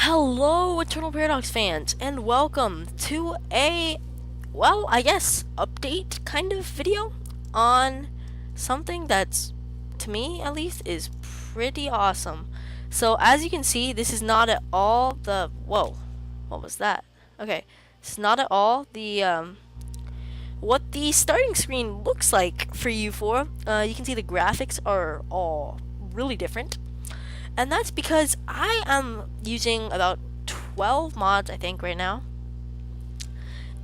Hello, Eternal Paradox fans, and welcome to a, well, I guess, update kind of video on something that's, to me at least, is pretty awesome. So, as you can see, this is not at all the, whoa, what was that? Okay, this is not at all the, what the starting screen looks like for U4. You can see the graphics are all really different. And that's because I am using about 12 mods, I think, right now.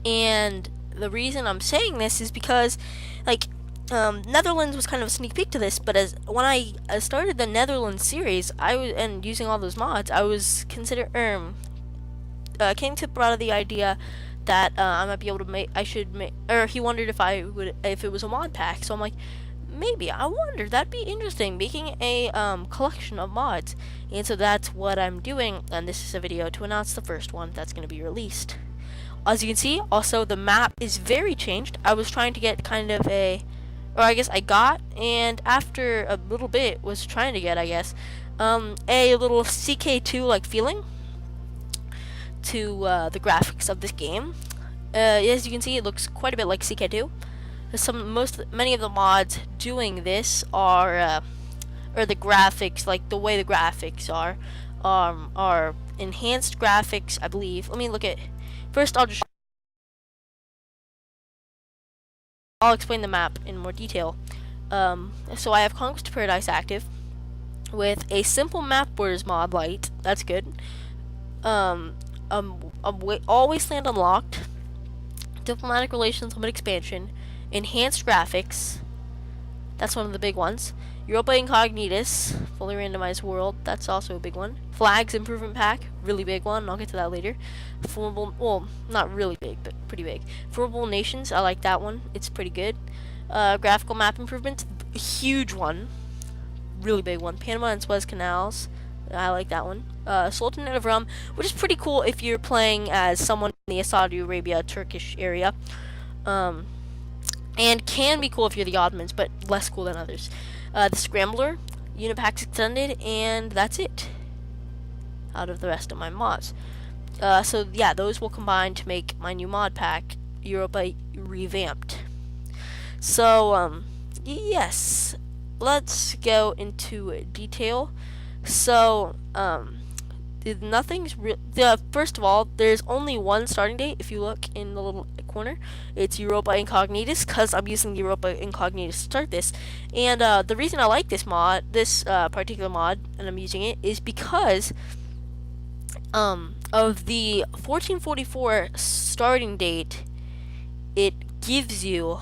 And the reason I'm saying this is because, like, Netherlands was kind of a sneak peek to this, but when I started the Netherlands series, and using all those mods, I was came to the of the idea that I might be able to or he wondered if it was a mod pack. So I'm like, maybe, I wonder, that'd be interesting, making a collection of mods. And so that's what I'm doing, and this is a video to announce the first one that's going to be released. As you can see, also the map is very changed. I was trying to get kind of or I guess I got, and after a little bit was trying to get, I guess, a little CK2 like feeling to the graphics of this game. As you can see, it looks quite a bit like CK2. Many of the mods doing this are, or the graphics, like the way the graphics are enhanced graphics, I believe. Let me look at. First, I'll explain the map in more detail. So I have Conquest of Paradise active with a simple map borders mod light. That's good. All Wasteland unlocked. Diplomatic Relations Limit expansion. Enhanced graphics, that's one of the big ones. Europa Incognitus, fully randomized world, that's also a big one. Flags improvement pack, really big one, I'll get to that later. Formable, well, not really big, but pretty big. Formable Nations, I like that one, it's pretty good. Graphical map improvements, huge one, really big one. Panama and Suez Canals, I like that one. Sultanate of Rum, which is pretty cool if you're playing as someone in the Saudi Arabia, Turkish area. And can be cool if you're the Ottomans, but less cool than others. The Scrambler, Unipacks Extended, and that's it. Out of the rest of my mods. So yeah, those will combine to make my new mod pack, Europa Revamped. So, yes. Let's go into detail. So, first of all, there's only one starting date. If you look in the little corner, it's Europa Incognitus, because I'm using Europa Incognitus to start this. And the reason I like this particular mod, and I'm using it, is because of the 1444 starting date. It gives you.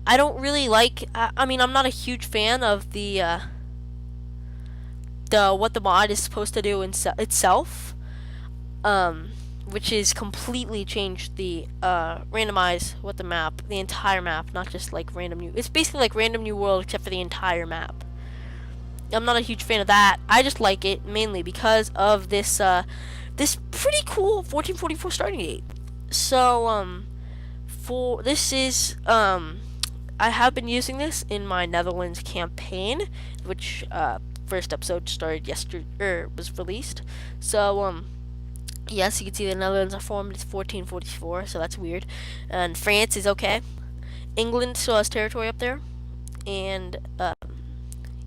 I don't really like. I mean, I'm not a huge fan of the what the mod is supposed to do itself, which is completely changed the randomize what the entire map, not just like random new. It's basically like random new world except for the entire map. I'm not a huge fan of that. I just like it mainly because of this this pretty cool 1444 starting date. So for this is I have been using this in my Netherlands campaign, which first episode started yesterday, was released. So yes, you can see the Netherlands are formed. It's 1444, so that's weird. And France is okay. England still has territory up there, and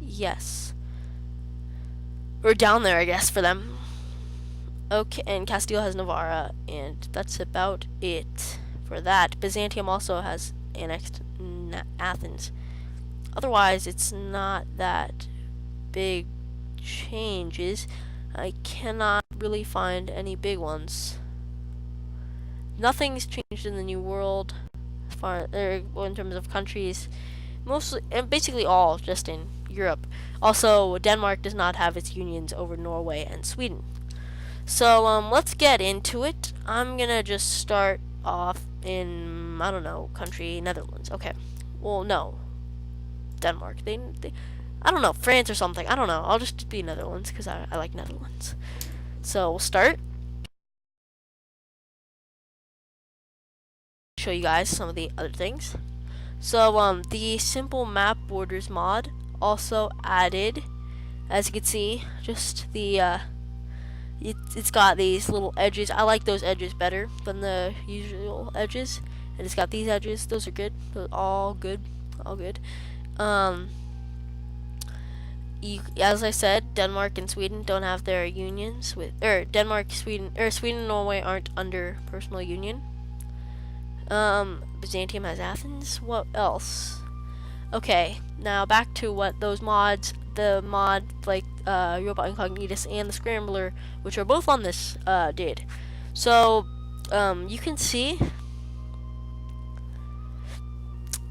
yes, we're down there, I guess, for them. Okay, and Castile has Navarra, and that's about it for that. Byzantium also has annexed Athens. Otherwise, it's not that big changes. I cannot really find any big ones. Nothing's changed in the New World, in terms of countries. Mostly, and basically all just in Europe. Also, Denmark does not have its unions over Norway and Sweden. So let's get into it. I'm gonna just start off in, I don't know, country Netherlands. Okay. Well, no, Denmark. They I don't know, France or something. I don't know. I'll just be Netherlands because I like Netherlands. So we'll start. Show you guys some of the other things. So the simple map borders mod also added, as you can see, just the It's got these little edges. I like those edges better than the usual edges. And it's got these edges. Those are good. Those are all good. All good. Um, as I said, Denmark and Sweden don't have their unions with, Denmark, Sweden, Sweden and Norway aren't under personal union. Byzantium has Athens. What else? Okay, now back to what those mods, the mod like Europa Incognitus and the Scrambler, which are both on this, did. So, you can see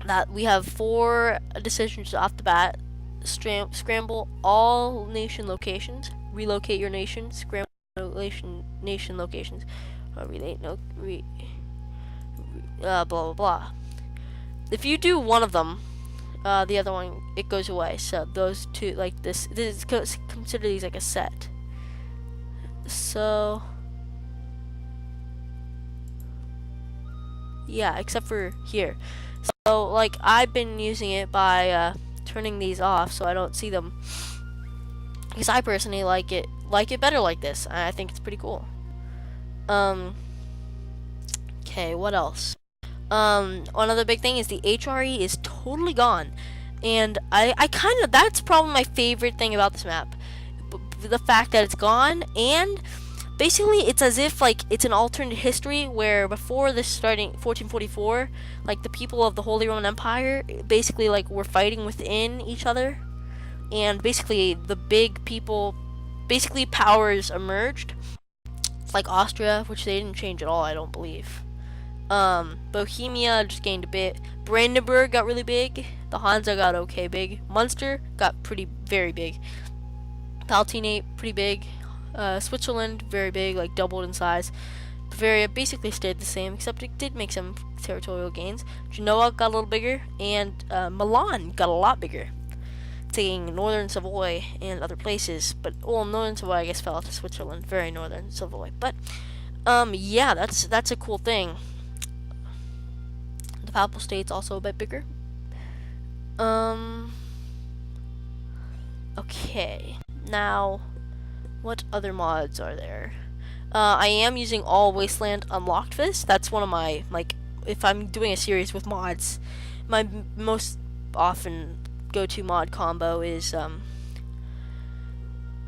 that we have 4 decisions off the bat. Scramble all nation locations, relocate your nation, scramble nation locations, blah blah blah. If you do one of them, the other one, it goes away. So those two, like this is consider these like a set. So yeah, except for here. So like I've been using it by turning these off so I don't see them, because I personally like it better like this. I think it's pretty cool. Okay, what else? Another big thing is the HRE is totally gone, and I kind of, that's probably my favorite thing about this map, the fact that it's gone. And basically it's as if like it's an alternate history where before this starting 1444, like the people of the Holy Roman Empire basically like were fighting within each other, and basically the big people, basically powers emerged, like Austria, which they didn't change at all, I don't believe. Bohemia just gained a bit. Brandenburg got really big. The Hansa got okay big. Munster got very big. Palatinate, pretty big. Switzerland, very big, like doubled in size. Bavaria basically stayed the same, except it did make some territorial gains. Genoa got a little bigger, and Milan got a lot bigger, taking northern Savoy and other places. But well, northern Savoy I guess fell to Switzerland, very northern Savoy. But yeah, that's a cool thing. The Papal State's also a bit bigger. Okay, now what other mods are there? I am using all Wasteland Unlocked for this. That's one of my, like, if I'm doing a series with mods, my most often go-to mod combo is,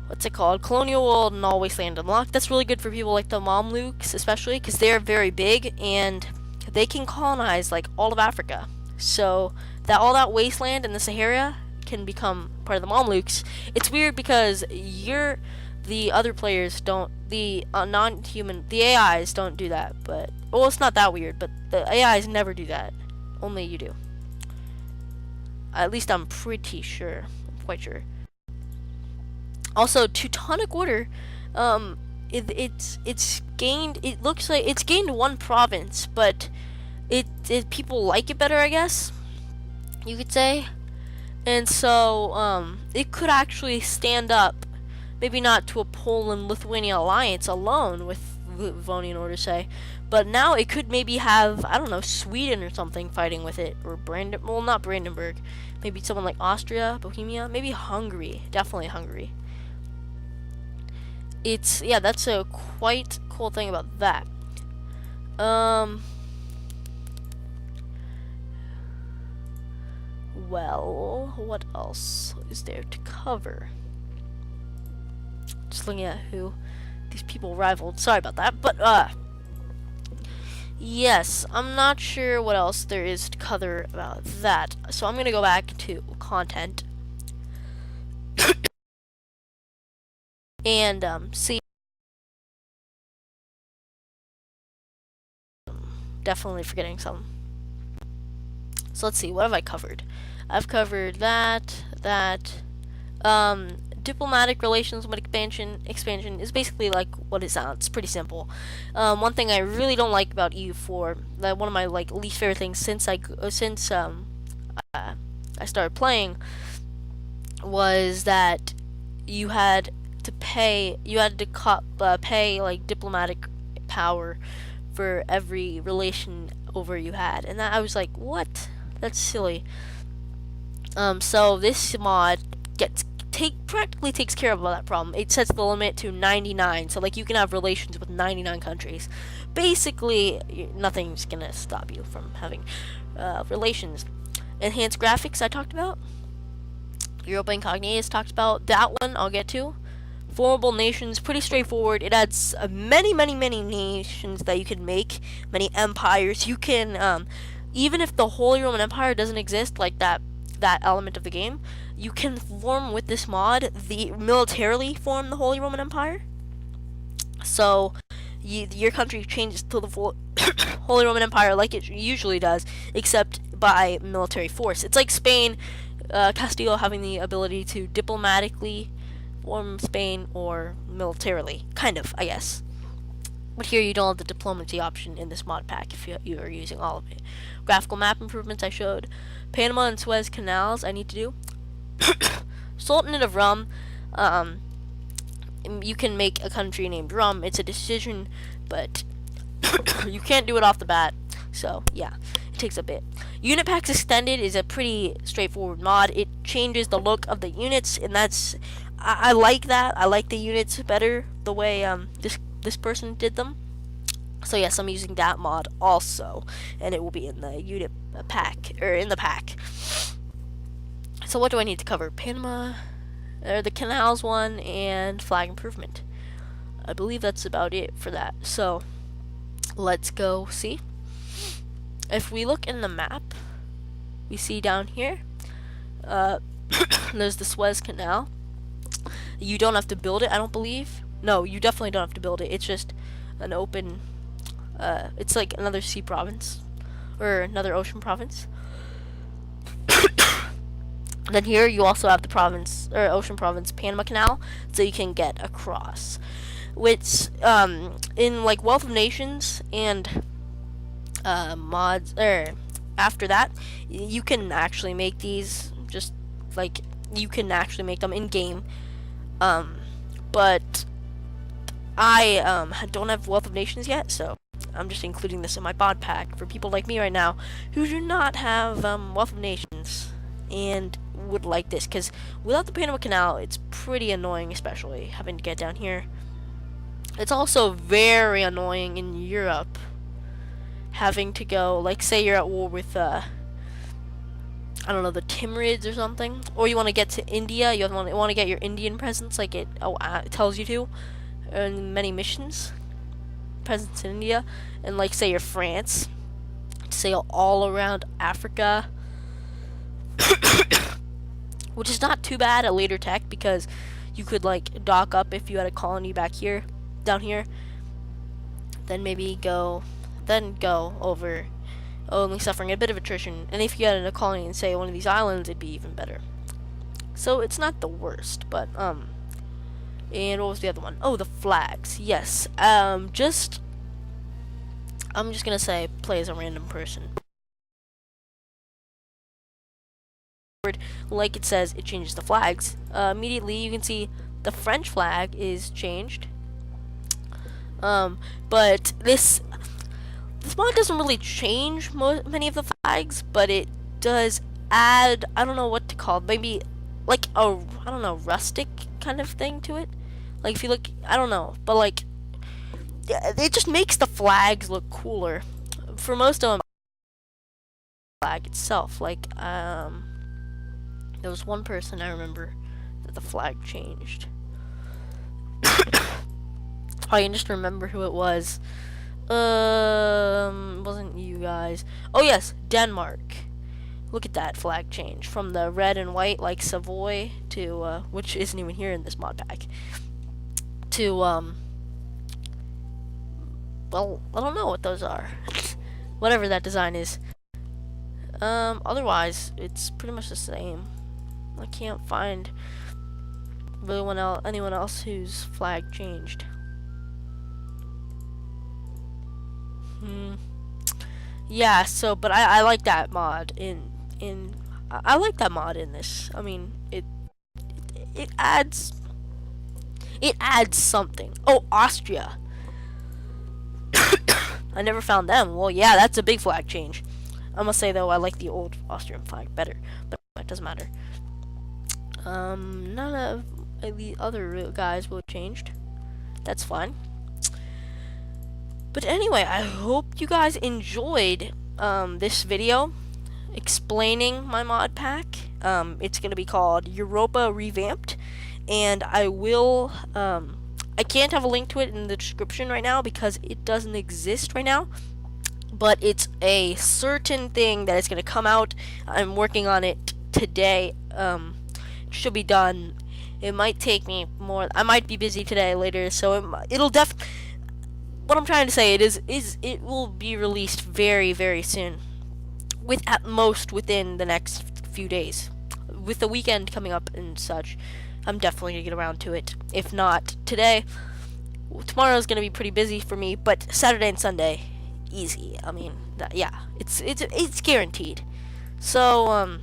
what's it called? Colonial World and all Wasteland Unlocked. That's really good for people like the Mamluks, especially, because they're very big, and they can colonize, like, all of Africa. So, all that wasteland in the Sahara can become part of the Mamluks. It's weird because the other players don't, the non-human, the AIs don't do that, but, well, it's not that weird, but the AIs never do that. Only you do. At least I'm pretty sure. I'm quite sure. Also, Teutonic Order, it's gained, it looks like it's gained 1 province, but people like it better, I guess, you could say. And so, it could actually stand up, maybe not to a Poland-Lithuania alliance alone with Livonian Order, say, but now it could maybe have, I don't know, Sweden or something fighting with it, or well, not Brandenburg, maybe someone like Austria, Bohemia, maybe Hungary, definitely Hungary. It's, yeah, that's a quite cool thing about that. Well, what else is there to cover? Just looking at who these people rivaled. Sorry about that, but yes, I'm not sure what else there is to cover about that. So I'm gonna go back to content and see. Definitely forgetting some. So let's see, what have I covered? I've covered that. Diplomatic relations with expansion is basically like what it sounds. It's pretty simple. One thing I really don't like about EU4, one of my like least favorite things since I started playing, was that you had to pay like diplomatic power for every relation over you had, and that I was like, what? That's silly. So this mod practically takes care of that problem. It sets the limit to 99, so like you can have relations with 99 countries. Basically, nothing's gonna stop you from having relations. Enhanced graphics I talked about. Europa Incognitus talked about. That one I'll get to. Formable nations, pretty straightforward. It adds many nations that you can make, many empires. You can, even if the Holy Roman Empire doesn't exist, like that element of the game, you can form with this mod, militarily form the Holy Roman Empire. So, your country changes to the Holy Roman Empire like it usually does, except by military force. It's like Spain, Castillo having the ability to diplomatically form Spain or militarily, kind of, I guess. But here you don't have the diplomacy option in this mod pack if you are using all of it. Graphical map improvements I showed. Panama and Suez canals I need to do. Sultanate of Rum, you can make a country named Rum. It's a decision, but you can't do it off the bat. So yeah, it takes a bit. Unit Packs Extended is a pretty straightforward mod. It changes the look of the units, and I like that. I like the units better the way this person did them. So yes, I'm using that mod also, and it will be in the unit pack, or in the pack. So what do I need to cover? Panama, or the canals one, and flag improvement. I believe that's about it for that. So let's go see. If we look in the map, we see down here, there's the Suez Canal. You don't have to build it, I don't believe. No, you definitely don't have to build it. It's just an open, it's like another sea province, or another ocean province. Then here you also have the province, or ocean province, Panama Canal, so you can get across. Which, in like Wealth of Nations and mods, or after that, you can actually make these, just like, you can actually make them in game. But I don't have Wealth of Nations yet, so I'm just including this in my bod pack for people like me right now who do not have Wealth of Nations and would like this, because without the Panama Canal it's pretty annoying, especially having to get down here. It's also very annoying in Europe having to go, like, say you're at war with I don't know, the Timurids or something, or you want to get to India, you want to get your Indian presence, like it tells you to, in many missions, presence in India, and like say you're France, sail all around Africa, which is not too bad at later tech, because you could like dock up if you had a colony back here, down here, then maybe go over, only suffering a bit of attrition, and if you had a colony in, say, one of these islands, it'd be even better. So it's not the worst, but and what was the other one? Oh, the flags. Yes. I'm just gonna say play as a random person. Like it says, it changes the flags. Immediately you can see the French flag is changed. But this mod doesn't really change many of the flags, but it does add, I don't know what to call it, maybe like a, I don't know, rustic kind of thing to it. Like if you look, I don't know, but like it just makes the flags look cooler. For most of them, flag itself, like there was one person I remember that the flag changed. I can just remember who it was. Wasn't you guys? Oh yes, Denmark. Look at that flag change from the red and white like Savoy to which isn't even here in this mod pack, to well, I don't know what those are. Whatever that design is. Otherwise it's pretty much the same. I can't find really anyone else whose flag changed. Yeah, so, but I like that mod I like that mod in this. I mean, it adds something. Oh, Austria. I never found them. Well, yeah, that's a big flag change. I must say though, I like the old Austrian flag better, but it doesn't matter. None of the other guys will have changed. That's fine. But anyway, I hope you guys enjoyed this video explaining my mod pack. It's gonna be called Europa Revamped, and I will I can't have a link to it in the description right now because it doesn't exist right now, but it's a certain thing that is gonna come out. I'm working on it today. It should be done. It might take me more. I might be busy today later, so it'll what I'm trying to say is it will be released very, very soon, with at most within the next few days. With the weekend coming up and such, I'm definitely gonna get around to it. If not today, tomorrow's gonna be pretty busy for me, but Saturday and Sunday, easy. I mean, yeah, it's guaranteed. So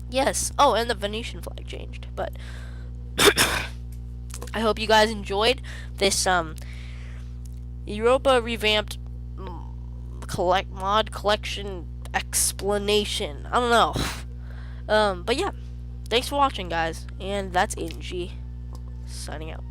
yes. Oh, and the Venetian flag changed, but I hope you guys enjoyed this Europa Revamped mod collection explanation. I don't know. But yeah, thanks for watching, guys, and that's Agent G signing out.